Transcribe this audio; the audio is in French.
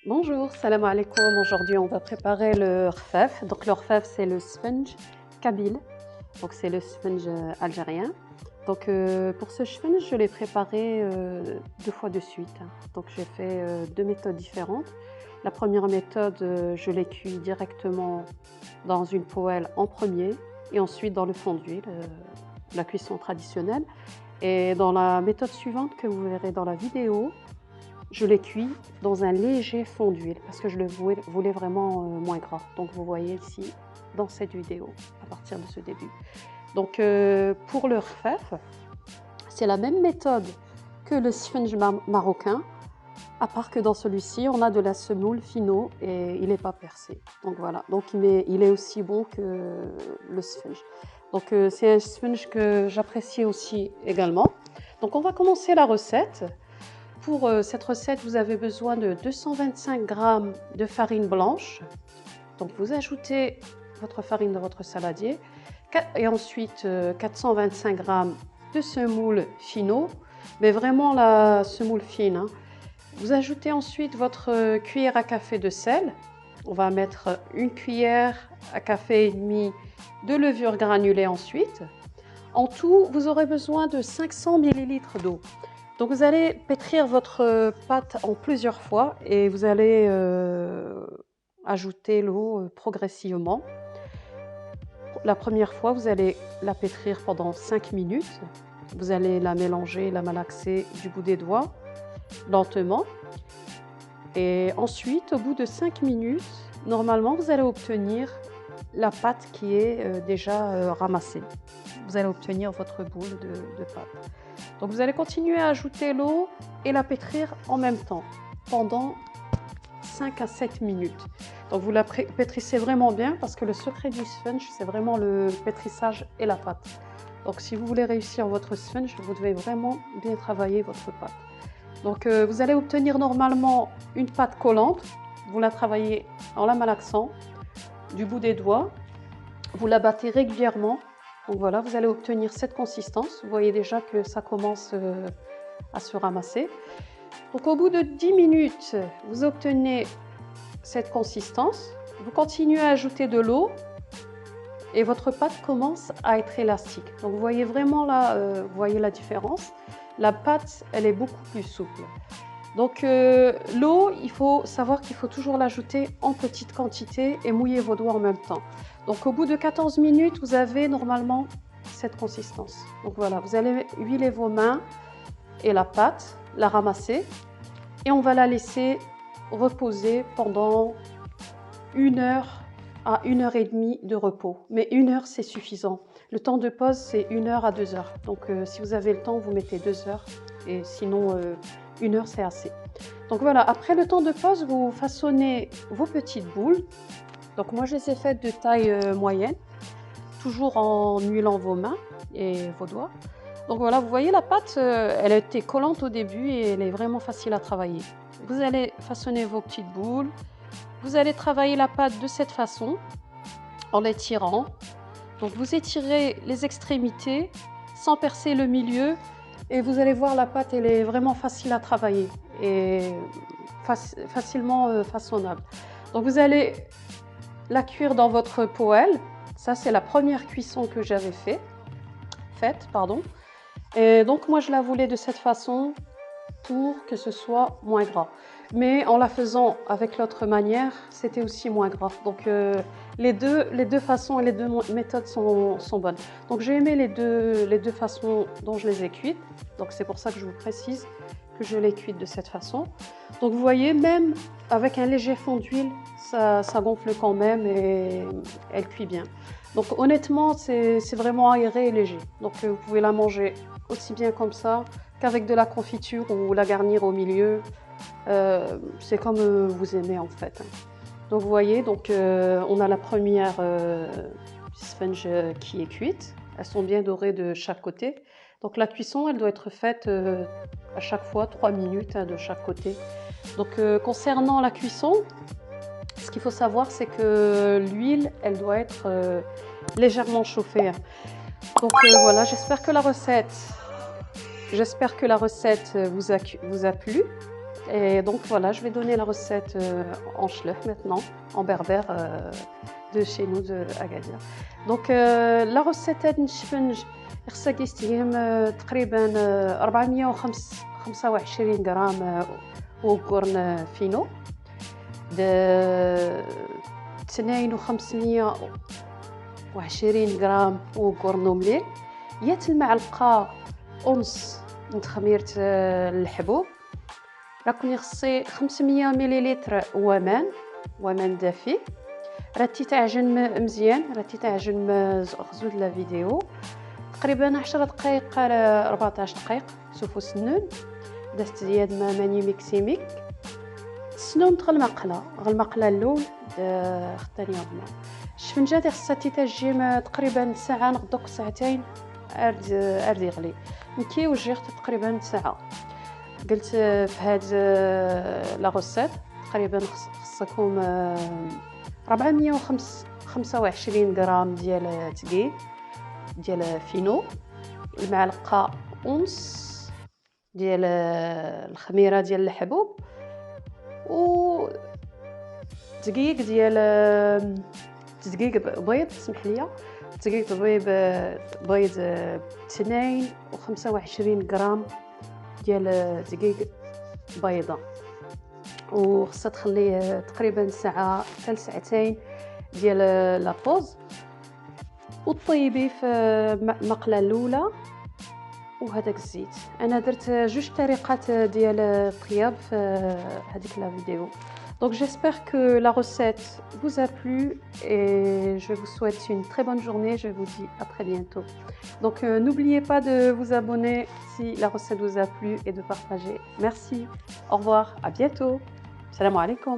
Bonjour, salam alaikum. Aujourd'hui, on va préparer le rfaf. Donc, le rfaf, c'est le sponge kabyle. Donc, c'est le sponge algérien. Donc, pour ce sponge, je l'ai préparé 2 fois de suite. Donc, j'ai fait 2 méthodes différentes. La première méthode, je l'ai cuit directement dans une poêle en premier et ensuite dans le fond d'huile, la cuisson traditionnelle. Et dans la méthode suivante que vous verrez dans la vidéo, je l'ai cuit dans un léger fond d'huile parce que je le voulais vraiment moins gras. Donc vous voyez ici dans cette vidéo à partir de ce début. Donc pour le rfaf, c'est la même méthode que le sponge marocain, à part que dans celui-ci on a de la semoule fino et il n'est pas percé. Donc voilà, donc il est aussi bon que le sponge. Donc c'est un sponge que j'apprécie aussi également. Donc on va commencer la recette. Pour cette recette, vous avez besoin de 225 g de farine blanche. Donc vous ajoutez votre farine dans votre saladier et ensuite 425 g de semoule fino, mais vraiment la semoule fine, hein. Vous ajoutez ensuite votre cuillère à café de sel. On va mettre une cuillère à café et demi de levure granulée ensuite. En tout, vous aurez besoin de 500 ml d'eau. Donc vous allez pétrir votre pâte en plusieurs fois et vous allez ajouter l'eau progressivement. La première fois, vous allez la pétrir pendant 5 minutes. Vous allez la mélanger, la malaxer du bout des doigts, lentement. Et ensuite, au bout de 5 minutes, normalement, vous allez obtenir la pâte qui est déjà ramassée. Vous allez obtenir votre boule de pâte. Donc vous allez continuer à ajouter l'eau et la pétrir en même temps pendant 5 à 7 minutes. Donc vous la pétrissez vraiment bien parce que le secret du sponge, c'est vraiment le pétrissage et la pâte. Donc si vous voulez réussir votre sponge, vous devez vraiment bien travailler votre pâte. Donc vous allez obtenir normalement une pâte collante. Vous la travaillez en la malaxant du bout des doigts. Vous la battez régulièrement. Donc voilà, vous allez obtenir cette consistance. Vous voyez déjà que ça commence à se ramasser. Donc au bout de 10 minutes, vous obtenez cette consistance. Vous continuez à ajouter de l'eau et votre pâte commence à être élastique. Donc vous voyez vraiment là, vous voyez la différence. La pâte, elle est beaucoup plus souple. Donc l'eau, il faut savoir qu'il faut toujours l'ajouter en petite quantité et mouiller vos doigts en même temps. Donc au bout de 14 minutes, vous avez normalement cette consistance. Donc voilà, vous allez huiler vos mains et la pâte, la ramasser et on va la laisser reposer pendant 1 heure à 1 heure et demie de repos. Mais 1 heure, c'est suffisant. Le temps de pause, c'est 1 heure à 2 heures. Donc si vous avez le temps, vous mettez 2 heures et sinon 1 heure, c'est assez. Donc voilà, après le temps de pause, vous façonnez vos petites boules. Donc moi, je les ai faites de taille moyenne, toujours en huilant vos mains et vos doigts. Donc voilà, vous voyez la pâte, elle était collante au début et elle est vraiment facile à travailler. Vous allez façonner vos petites boules. Vous allez travailler la pâte de cette façon, en l'étirant. Donc vous étirez les extrémités sans percer le milieu. Et vous allez voir, la pâte, elle est vraiment facile à travailler et facilement façonnable. Donc vous allez la cuire dans votre poêle. Ça, c'est la première cuisson que j'avais faite. Et donc moi, je la voulais de cette façon pour que ce soit moins gras. Mais en la faisant avec l'autre manière, c'était aussi moins gras. Donc les deux façons et les deux méthodes sont bonnes. Donc j'ai aimé les deux façons dont je les ai cuites. Donc c'est pour ça que je vous précise que je les cuite de cette façon. Donc vous voyez, même avec un léger fond d'huile, ça gonfle quand même et elle cuit bien. Donc honnêtement, c'est vraiment aéré et léger. Donc vous pouvez la manger aussi bien comme ça qu'avec de la confiture ou la garnir au milieu. C'est comme vous aimez en fait. Donc vous voyez, donc, on a la première sponge qui est cuite. Elles sont bien dorées de chaque côté. Donc la cuisson, elle doit être faite à chaque fois 3 minutes de chaque côté. Donc concernant la cuisson, ce qu'il faut savoir, c'est que l'huile, elle doit être légèrement chauffée. Donc voilà, j'espère que la recette vous a plu. Et donc voilà, je vais donner la recette en chlef maintenant, en berbère de chez nous de Agadir. Donc la recette هاد الشفنج خصها كيستهلك تقريبا 425 غرام وقرن فينو، د 2520 غرام وقرن مليل، يات المعلقة ونص من تخميرة الحبوب. راكم يخصي 500 مليلتر ومان دافي. راتي تعجن مزيان، راتي تعجن غزود لا فيديو تقريبا 10 دقائق على 14 دقيقة سوفو سنون. درت زياد ما ماني ميكسيميك سنون غالمقلة اللول الثانية هما الشفنجة هادي خصها تيتجيم تقريبا ساعة نقدوك ساعتين عاد يغلي نكيوجي تقريبا ساعة. قلت في هاد لا غوسيت تقريبا خصكم 425 غرام ديال دقيق ديال فينو، المعلقة ونص ديال الخميرة ديال الحبوب، و دقيق ديال دقيق بيض، اسمح لي، دقيق بيض 22 غرام ديال دقيق بيضة، وخصها تخليه تقريبا ساعة حتى لساعتين ديال لابوز، وطيبي في المقلة الاولى وهذاك الزيت. انا درت جوج طريقات ديال الطياب في هذيك لا فيديو. Donc j'espère que la recette vous a plu et je vous souhaite une très bonne journée. Je vous dis à très bientôt. Donc n'oubliez pas de vous abonner si la recette vous a plu et de partager. Merci. Au revoir. À bientôt. Salam alaikum.